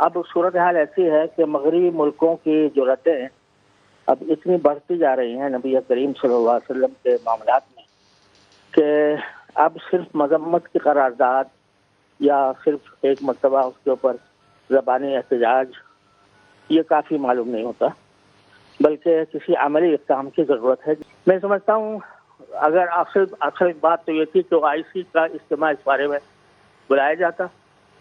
اب صورتحال ایسی ہے کہ مغربی ملکوں کی جرأتیں اب اتنی بڑھتی جا رہی ہیں نبی کریم صلی اللہ علیہ وسلم کے معاملات میں کہ اب صرف مذمت کی قرارداد یا صرف ایک مرتبہ اس کے اوپر زبانی احتجاج یہ کافی معلوم نہیں ہوتا، بلکہ کسی عملی اقدام کی ضرورت ہے۔ میں سمجھتا ہوں اگر اصل بات تو یہ تھی کہ آئی سی کا اجتماع اس بارے میں بلایا جاتا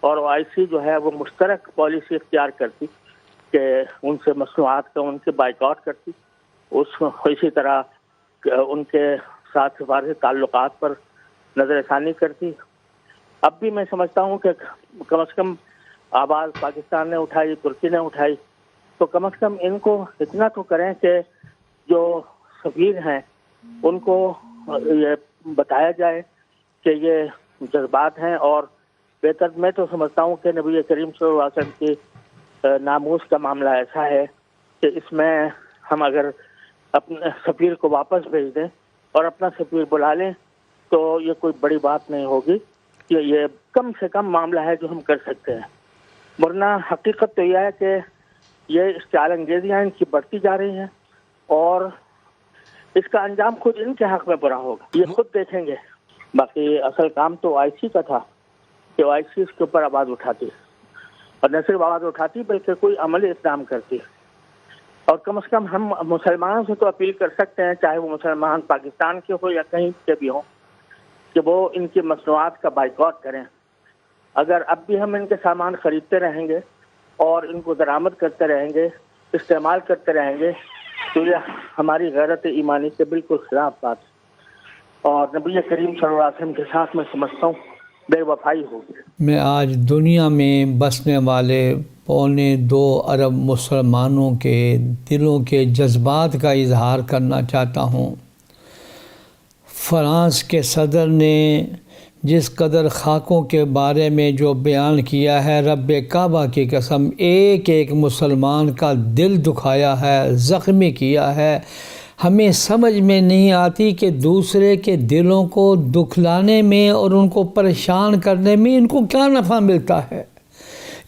اور آئی سی جو ہے وہ مشترک پالیسی اختیار کرتی کہ ان سے مصنوعات کا ان کے بائیکاٹ کرتی، اسی طرح ان کے ساتھ سفارتی تعلقات پر نظر ثانی کرتی۔ اب بھی میں سمجھتا ہوں کہ کم از کم آواز پاکستان نے اٹھائی، ترکی نے اٹھائی، تو کم از کم ان کو اتنا تو کریں کہ جو سفیر ہیں ان کو یہ بتایا جائے کہ یہ جذبات ہیں، اور بہتر میں تو سمجھتا ہوں کہ نبی کریم صلی اللہ علیہ وسلم کی ناموس کا معاملہ ایسا ہے کہ اس میں ہم اگر اپنے سفیر کو واپس بھیج دیں اور اپنا سفیر بلا لیں تو یہ کوئی بڑی بات نہیں ہوگی، کہ یہ کم سے کم معاملہ ہے جو ہم کر سکتے ہیں۔ ورنہ حقیقت تو یہ ہے کہ یہ اشتعال انگیزیاں ان کی بڑھتی جا رہی ہیں اور اس کا انجام خود ان کے حق میں برا ہوگا، یہ خود دیکھیں گے۔ باقی اصل کام تو آئی سی کا تھا کہ آئی سی اس کے اوپر آواز اٹھاتی، اور نہ صرف آواز اٹھاتی بلکہ کوئی عملی اقدام کرتی، اور کم از کم ہم مسلمانوں سے تو اپیل کر سکتے ہیں، چاہے وہ مسلمان پاکستان کے ہو یا کہیں کے بھی ہوں، کہ وہ ان کی مصنوعات کا بائیکاٹ کریں۔ اگر اب بھی ہم ان کے سامان خریدتے رہیں گے اور ان کو درآمد کرتے رہیں گے، استعمال کرتے رہیں گے، تو یہ ہماری غیرت ایمانی کے بالکل خلاف بات ہے، اور نبی کریم صلی اللہ علیہ وسلم کے ساتھ میں سمجھتا ہوں بے وفائی ہوگی۔ میں آج دنیا میں بسنے والے 2.25 ارب مسلمانوں کے دلوں کے جذبات کا اظہار کرنا چاہتا ہوں۔ فرانس کے صدر نے جس قدر خاکوں کے بارے میں جو بیان کیا ہے، رب کعبہ کی قسم ایک ایک مسلمان کا دل دکھایا ہے، زخمی کیا ہے۔ ہمیں سمجھ میں نہیں آتی کہ دوسرے کے دلوں کو دکھلانے میں اور ان کو پریشان کرنے میں ان کو کیا نفع ملتا ہے۔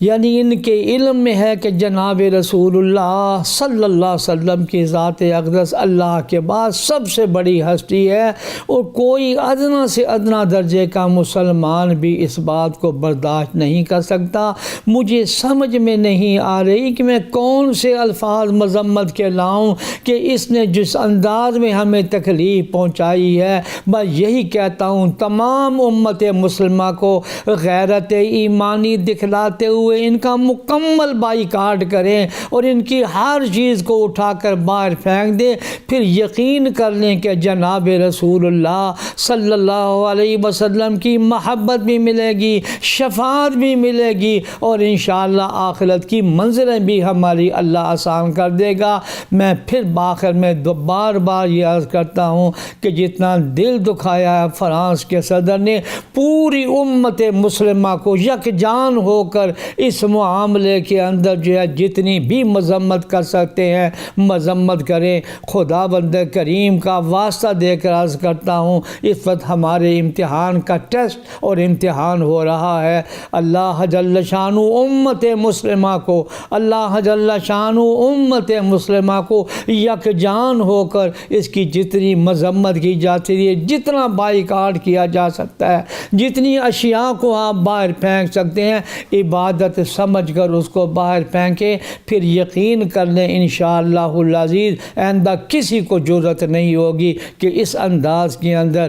یعنی ان کے علم میں ہے کہ جناب رسول اللہ صلی اللہ علیہ وسلم کی ذات اقدس اللہ کے بعد سب سے بڑی ہستی ہے، اور کوئی ادنا سے ادنا درجے کا مسلمان بھی اس بات کو برداشت نہیں کر سکتا۔ مجھے سمجھ میں نہیں آ رہی کہ میں کون سے الفاظ مذمت کے لاؤں کہ اس نے جس انداز میں ہمیں تکلیف پہنچائی ہے۔ میں یہی کہتا ہوں تمام امت مسلمہ کو غیرت ایمانی دکھلاتے ہوئے ان کا مکمل بائیکاٹ کریں اور ان کی ہر چیز کو اٹھا کر باہر پھینک دیں، پھر یقین کر لیں کہ جناب رسول اللہ صلی اللہ علیہ وسلم کی محبت بھی ملے گی، شفاعت بھی ملے گی، اور انشاءاللہ آخرت کی منزلیں بھی ہماری اللہ آسان کر دے گا۔ میں پھر بآخر میں بار بار یہ عرض کرتا ہوں کہ جتنا دل دکھایا ہے فرانس کے صدر نے، پوری امت مسلمہ کو یکجان ہو کر اس معاملے کے اندر جو ہے جتنی بھی مذمت کر سکتے ہیں مذمت کریں۔ خدا بند کریم کا واسطہ دے کر عرض کرتا ہوں، اس وقت ہمارے امتحان کا ٹیسٹ اور امتحان ہو رہا ہے۔ اللہ جل شانہ امت مسلمہ کو، اللہ جل شانہ امت مسلمہ کو یکجان ہو کر اس کی جتنی مذمت کی جاتی ہے، جتنا بائیکاٹ کیا جا سکتا ہے، جتنی اشیاء کو آپ باہر پھینک سکتے ہیں، عبادت سمجھ کر اس کو باہر پھینکیں۔ پھر یقین کر لیں انشاءاللہ العزیز آئندہ کسی کو جرأت نہیں ہوگی کہ اس انداز کے اندر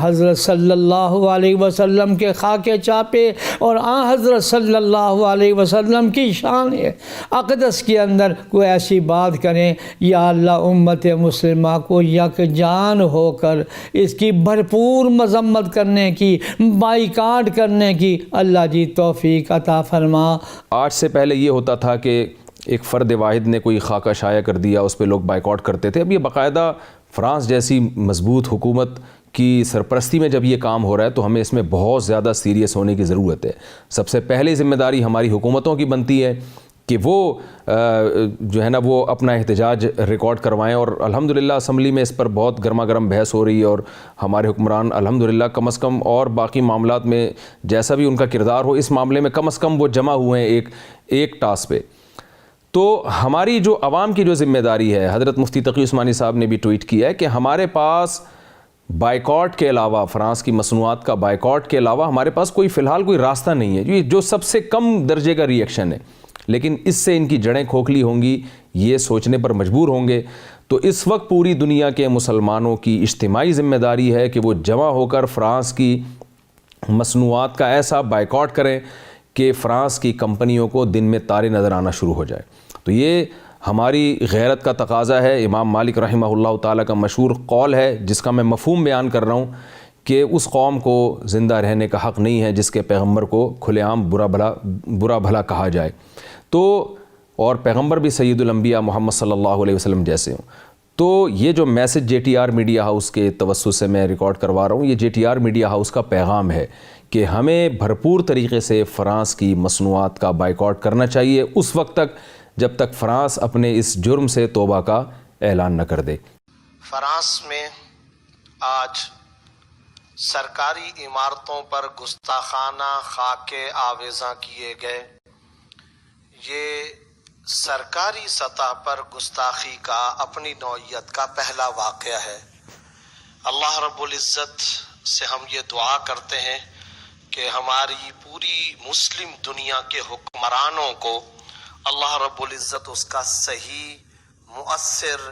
حضرت صلی اللہ علیہ وسلم کے خاکے چاپے اور حضرت صلی اللہ علیہ وسلم کی شان اقدس کے اندر کوئی ایسی بات کریں۔ یا اللہ امت مسلمہ کو یکجان ہو کر اس کی بھرپور مذمت کرنے کی، بائیکاٹ کرنے کی اللہ جی توفیق عطا فرما۔ آج سے پہلے یہ ہوتا تھا کہ ایک فرد واحد نے کوئی خاکہ شائع کر دیا، اس پہ لوگ بائیکاٹ کرتے تھے۔ اب یہ باقاعدہ فرانس جیسی مضبوط حکومت کی سرپرستی میں جب یہ کام ہو رہا ہے تو ہمیں اس میں بہت زیادہ سیریس ہونے کی ضرورت ہے۔ سب سے پہلے ذمہ داری ہماری حکومتوں کی بنتی ہے کہ وہ جو ہے نا وہ اپنا احتجاج ریکارڈ کروائیں. اور الحمدللہ اسمبلی میں اس پر بہت گرما گرم بحث ہو رہی ہے اور ہمارے حکمران الحمدللہ کم از کم اور باقی معاملات میں جیسا بھی ان کا کردار ہو اس معاملے میں کم از کم وہ جمع ہوئے ہیں ایک ٹاس پہ. تو ہماری جو عوام کی جو ذمہ داری ہے، حضرت مفتی تقی عثمانی صاحب نے بھی ٹویٹ کیا ہے کہ ہمارے پاس بائیکاٹ کے علاوہ، فرانس کی مصنوعات کا بائیکاٹ کے علاوہ ہمارے پاس فی الحال کوئی راستہ نہیں ہے، جو سب سے کم درجے کا ری ایکشن ہے. لیکن اس سے ان کی جڑیں کھوکھلی ہوں گی، یہ سوچنے پر مجبور ہوں گے. تو اس وقت پوری دنیا کے مسلمانوں کی اجتماعی ذمہ داری ہے کہ وہ جمع ہو کر فرانس کی مصنوعات کا ایسا بائیکاٹ کریں کہ فرانس کی کمپنیوں کو دن میں تارے نظر آنا شروع ہو جائے. تو یہ ہماری غیرت کا تقاضا ہے. امام مالک رحمہ اللہ تعالیٰ کا مشہور قول ہے جس کا میں مفہوم بیان کر رہا ہوں کہ اس قوم کو زندہ رہنے کا حق نہیں ہے جس کے پیغمبر کو کھلے عام برا بھلا کہا جائے. تو اور پیغمبر بھی سید الانبیاء محمد صلی اللہ علیہ وسلم جیسے ہوں. تو یہ جو message J T R media house کے توسط سے میں ریکارڈ کروا رہا ہوں، یہ J T R media house کا پیغام ہے کہ ہمیں بھرپور طریقے سے فرانس کی مصنوعات کا بائیکاٹ کرنا چاہیے اس وقت تک جب تک فرانس اپنے اس جرم سے توبہ کا اعلان نہ کر دے. فرانس میں آج سرکاری عمارتوں پر گستاخانہ خاکے آویزاں کیے گئے. یہ سرکاری سطح پر گستاخی کا اپنی نوعیت کا پہلا واقعہ ہے. اللہ رب العزت سے ہم یہ دعا کرتے ہیں کہ ہماری پوری مسلم دنیا کے حکمرانوں کو اللہ رب العزت اس کا صحیح، مؤثر،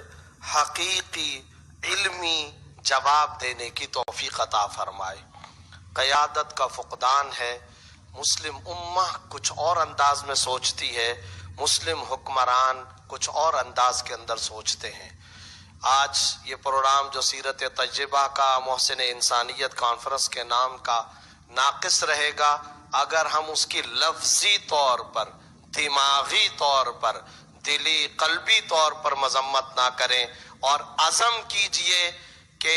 حقیقی، علمی جواب دینے کی توفیق عطا فرمائے. قیادت کا فقدان ہے. مسلم امہ کچھ اور انداز میں سوچتی ہے، مسلم حکمران کچھ اور انداز کے اندر سوچتے ہیں. آج یہ پروگرام جو سیرت طیبہ کا محسن انسانیت کانفرنس کے نام کا ناقص رہے گا اگر ہم اس کی لفظی طور پر، دماغی طور پر، دلی قلبی طور پر مذمت نہ کریں اور عزم کیجئے کہ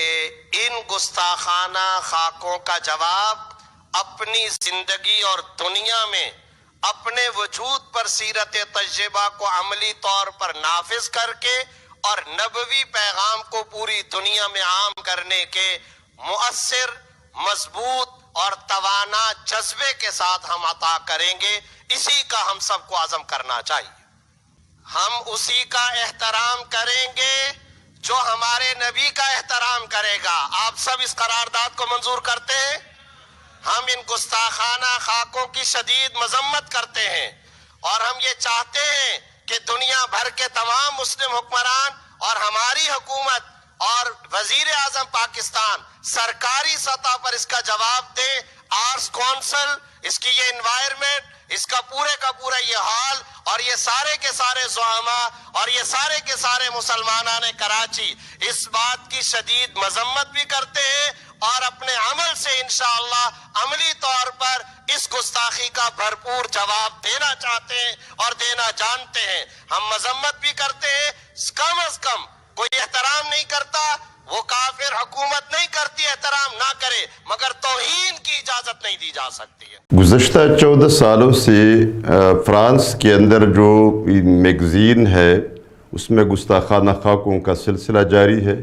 ان گستاخانہ خاکوں کا جواب اپنی زندگی اور دنیا میں اپنے وجود پر سیرت طیبہ کو عملی طور پر نافذ کر کے اور نبوی پیغام کو پوری دنیا میں عام کرنے کے مؤثر، مضبوط اور توانا جذبے کے ساتھ ہم عطا کریں گے. اسی کا ہم سب کو عزم کرنا چاہیے. ہم اسی کا احترام کریں گے جو ہمارے نبی کا احترام کرے گا. آپ سب اس قرارداد کو منظور کرتے ہیں؟ ہم ان گستاخانہ خاکوں کی شدید مذمت کرتے ہیں اور ہم یہ چاہتے ہیں کہ دنیا بھر کے تمام مسلم حکمران اور ہماری حکومت اور وزیر اعظم پاکستان سرکاری سطح پر اس کا جواب دیں. آرٹس کونسل، اس کی یہ انوائرمنٹ، اس کا پورا یہ حال اور یہ سارے کے سارے زعماء اور یہ سارے کے سارے مسلمانان کراچی اس بات کی شدید مذمت بھی کرتے ہیں اور اپنے عمل سے انشاءاللہ عملی طور پر اس گستاخی کا بھرپور جواب دینا چاہتے ہیں اور دینا جانتے ہیں. ہم مذمت بھی کرتے ہیں. کم از کم کوئی احترام نہیں کرتا، وہ کافر حکومت نہیں کرتی، احترام نہ کرے، مگر توہین کی اجازت نہیں دی جا سکتی ہے. گزشتہ 14 سالوں سے فرانس کے اندر جو میگزین ہے اس میں گستاخانہ خاکوں کا سلسلہ جاری ہے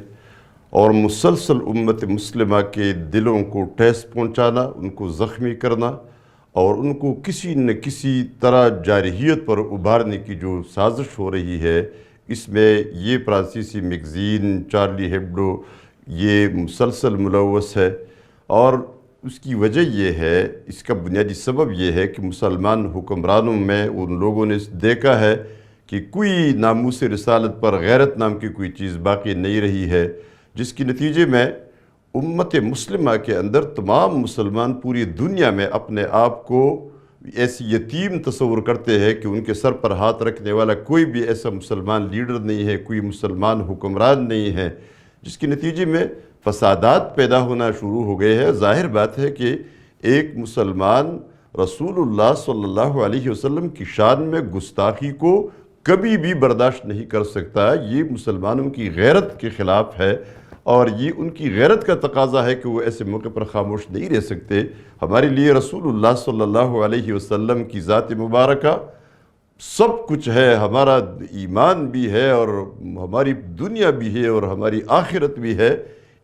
اور مسلسل امت مسلمہ کے دلوں کو ٹھیس پہنچانا، ان کو زخمی کرنا اور ان کو کسی نہ کسی طرح جارحیت پر ابھارنے کی جو سازش ہو رہی ہے، اس میں یہ فرانسیسی میگزین چارلی ہیبڈو یہ مسلسل ملوث ہے. اور اس کی وجہ یہ ہے، اس کا بنیادی سبب یہ ہے کہ مسلمان حکمرانوں میں ان لوگوں نے دیکھا ہے کہ کوئی ناموس رسالت پر غیرت نام کی کوئی چیز باقی نہیں رہی ہے، جس کے نتیجے میں امت مسلمہ کے اندر تمام مسلمان پوری دنیا میں اپنے آپ کو ایسی یتیم تصور کرتے ہیں کہ ان کے سر پر ہاتھ رکھنے والا کوئی بھی ایسا مسلمان لیڈر نہیں ہے، کوئی مسلمان حکمران نہیں ہے، جس کے نتیجے میں فسادات پیدا ہونا شروع ہو گئے ہیں. ظاہر بات ہے کہ ایک مسلمان رسول اللہ صلی اللہ علیہ وسلم کی شان میں گستاخی کو کبھی بھی برداشت نہیں کر سکتا. یہ مسلمانوں کی غیرت کے خلاف ہے اور یہ ان کی غیرت کا تقاضا ہے کہ وہ ایسے موقع پر خاموش نہیں رہ سکتے. ہمارے لیے رسول اللہ صلی اللہ علیہ وسلم کی ذات مبارکہ سب کچھ ہے، ہمارا ایمان بھی ہے اور ہماری دنیا بھی ہے اور ہماری آخرت بھی ہے،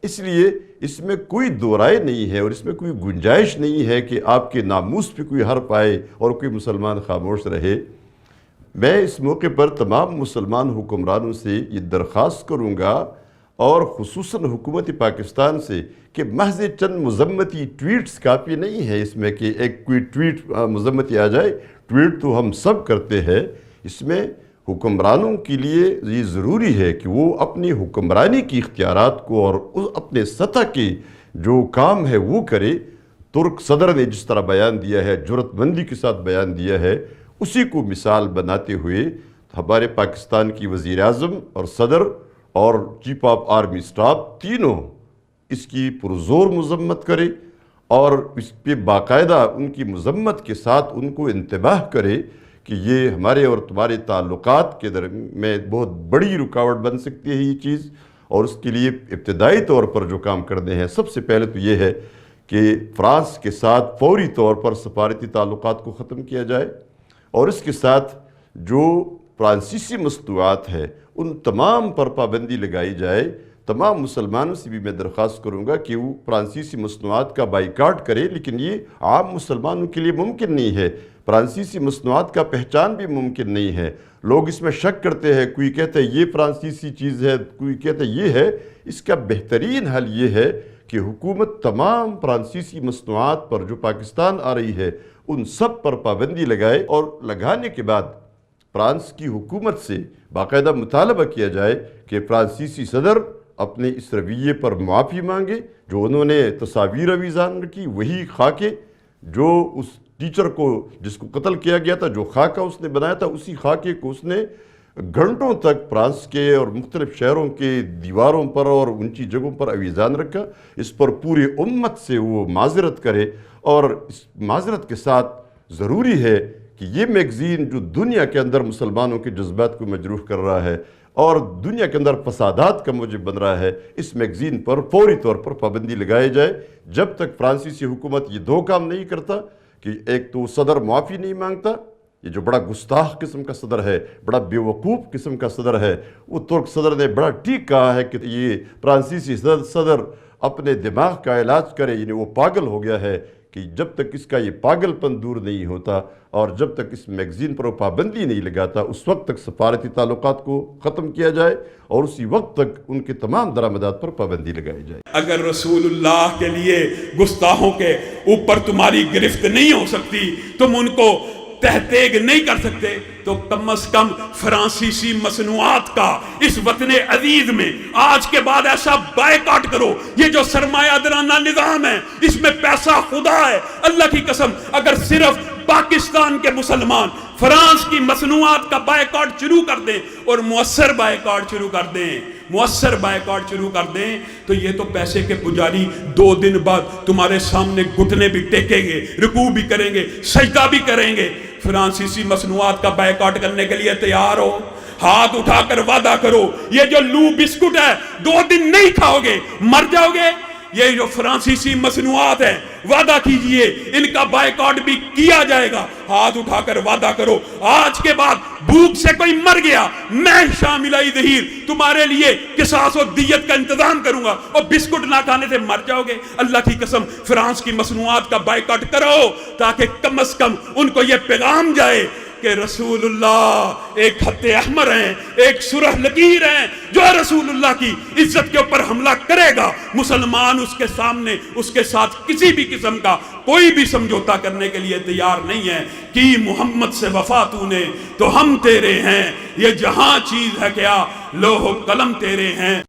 اس لیے اس میں کوئی دو رائے نہیں ہے اور اس میں کوئی گنجائش نہیں ہے کہ آپ کے ناموس پہ کوئی حرف آئے اور کوئی مسلمان خاموش رہے۔ میں اس موقع پر تمام مسلمان حکمرانوں سے یہ درخواست کروں گا اور خصوصاً حکومت پاکستان سے کہ محض چند مذمتی ٹویٹس کافی نہیں ہے اس میں کہ ایک کوئی ٹویٹ مذمتی آ جائے۔ ٹویٹ تو ہم سب کرتے ہیں، اس میں حکمرانوں کے لیے یہ ضروری ہے کہ وہ اپنی حکمرانی کی اختیارات کو اور اپنے سطح کے جو کام ہے وہ کرے۔ ترک صدر نے جس طرح بیان دیا ہے، جرأت مندی کے ساتھ بیان دیا ہے، اسی کو مثال بناتے ہوئے ہمارے پاکستان کی وزیر اعظم اور صدر اور چیف آف آرمی اسٹاف تینوں اس کی پرزور مذمت کرے اور اس پہ باقاعدہ ان کی مذمت کے ساتھ ان کو انتباہ کرے کہ یہ ہمارے اور تمہارے تعلقات کے میں بہت بڑی رکاوٹ بن سکتی ہے یہ چیز، اور اس کے لیے ابتدائی طور پر جو کام کرنے ہیں سب سے پہلے تو یہ ہے کہ فرانس کے ساتھ فوری طور پر سفارتی تعلقات کو ختم کیا جائے اور اس کے ساتھ جو فرانسیسی مصنوعات ہے ان تمام پر پابندی لگائی جائے۔ تمام مسلمانوں سے بھی میں درخواست کروں گا کہ وہ فرانسیسی مصنوعات کا بائیکاٹ کرے، لیکن یہ عام مسلمانوں کے لیے ممکن نہیں ہے۔ فرانسیسی مصنوعات کا پہچان بھی ممکن نہیں ہے۔ لوگ اس میں شک کرتے ہیں، کوئی کہتا ہے یہ فرانسیسی چیز ہے، کوئی کہتا ہے یہ ہے۔ اس کا بہترین حل یہ ہے کہ حکومت تمام فرانسیسی مصنوعات پر جو پاکستان آ رہی ہے ان سب پر پابندی لگائے، اور لگانے کے بعد فرانس کی حکومت سے باقاعدہ مطالبہ کیا جائے کہ فرانسیسی صدر اپنے اس رویے پر معافی مانگے۔ جو انہوں نے تصاویر اویزان رکھی، وہی خاکے جو اس ٹیچر کو جس کو قتل کیا گیا تھا، جو خاکہ اس نے بنایا تھا، اسی خاکے کو اس نے گھنٹوں تک فرانس کے اور مختلف شہروں کے دیواروں پر اور اونچی جگہوں پر اویزان رکھا۔ اس پر پوری امت سے وہ معذرت کرے، اور اس معذرت کے ساتھ ضروری ہے کہ یہ میگزین جو دنیا کے اندر مسلمانوں کے جذبات کو مجروح کر رہا ہے اور دنیا کے اندر فسادات کا موجب بن رہا ہے، اس میگزین پر فوری طور پر پابندی لگائی جائے جب تک فرانسیسی حکومت یہ دو کام نہیں کرتا کہ ایک تو صدر معافی نہیں مانگتا، یہ جو بڑا گستاخ قسم کا صدر ہے، بڑا بیوقوف قسم کا صدر ہے، وہ ترک صدر نے بڑا ٹھیک کہا ہے کہ یہ فرانسیسی صدر اپنے دماغ کا علاج کرے، یعنی وہ پاگل ہو گیا ہے، کہ جب تک اس کا یہ پاگل پن دور نہیں ہوتا اور جب تک اس میگزین پر وہ پابندی نہیں لگاتا اس وقت تک سفارتی تعلقات کو ختم کیا جائے اور اسی وقت تک ان کے تمام درآمدات پر پابندی لگائی جائے۔ اگر رسول اللہ کے لیے گستاخوں کے اوپر تمہاری گرفت نہیں ہو سکتی، تم ان کو تحتیگ نہیں کر سکتے، تو کم از کم فرانسیسی مصنوعات کا اس وطن عزیز میں آج کے بعد ایسا بائیکاٹ کرو۔ یہ جو سرمایہ دارانہ نظام ہے اس میں پیسہ خدا ہے، اللہ کی قسم اگر صرف پاکستان کے مسلمان فرانس کی مصنوعات کا بائیکاٹ شروع کر دیں اور مؤثر بائیکاٹ شروع کر دیں تو یہ تو پیسے کے پجاری 2 دن بعد تمہارے سامنے گھٹنے بھی ٹیکیں گے، رکوع بھی کریں گے، سجدہ بھی کریں گے۔ فرانسیسی مصنوعات کا بائیکاٹ کرنے کے لیے تیار ہو؟ ہاتھ اٹھا کر وعدہ کرو، یہ جو لو بسکٹ ہے 2 دن نہیں کھاؤ گے، مر جاؤ گے۔ یہ جو فرانسیسی مصنوعات ہیں وعدہ کیجئے ان کا بائیکاٹ بھی کیا جائے گا۔ ہاتھ اٹھا کر وعدہ کرو، آج کے بعد بھوک سے کوئی مر گیا میں شاملہ ظہیر تمہارے لیے قصاص و دیت کا انتظام کروں گا، اور بسکٹ نہ کھانے سے مر جاؤ گے۔ اللہ کی قسم فرانس کی مصنوعات کا بائیکاٹ کرو تاکہ کم از کم ان کو یہ پیغام جائے کہ رسول اللہ ایک خط احمر ہیں، ایک سرخ لکیر ہیں، جو رسول اللہ کی عزت کے اوپر حملہ کرے گا مسلمان اس کے سامنے اس کے ساتھ کسی بھی قسم کا کوئی بھی سمجھوتا کرنے کے لیے تیار نہیں ہے۔ کہ محمد سے وفا تو نے تو ہم تیرے ہیں، یہ جہاں چیز ہے کیا لوح و قلم تیرے ہیں۔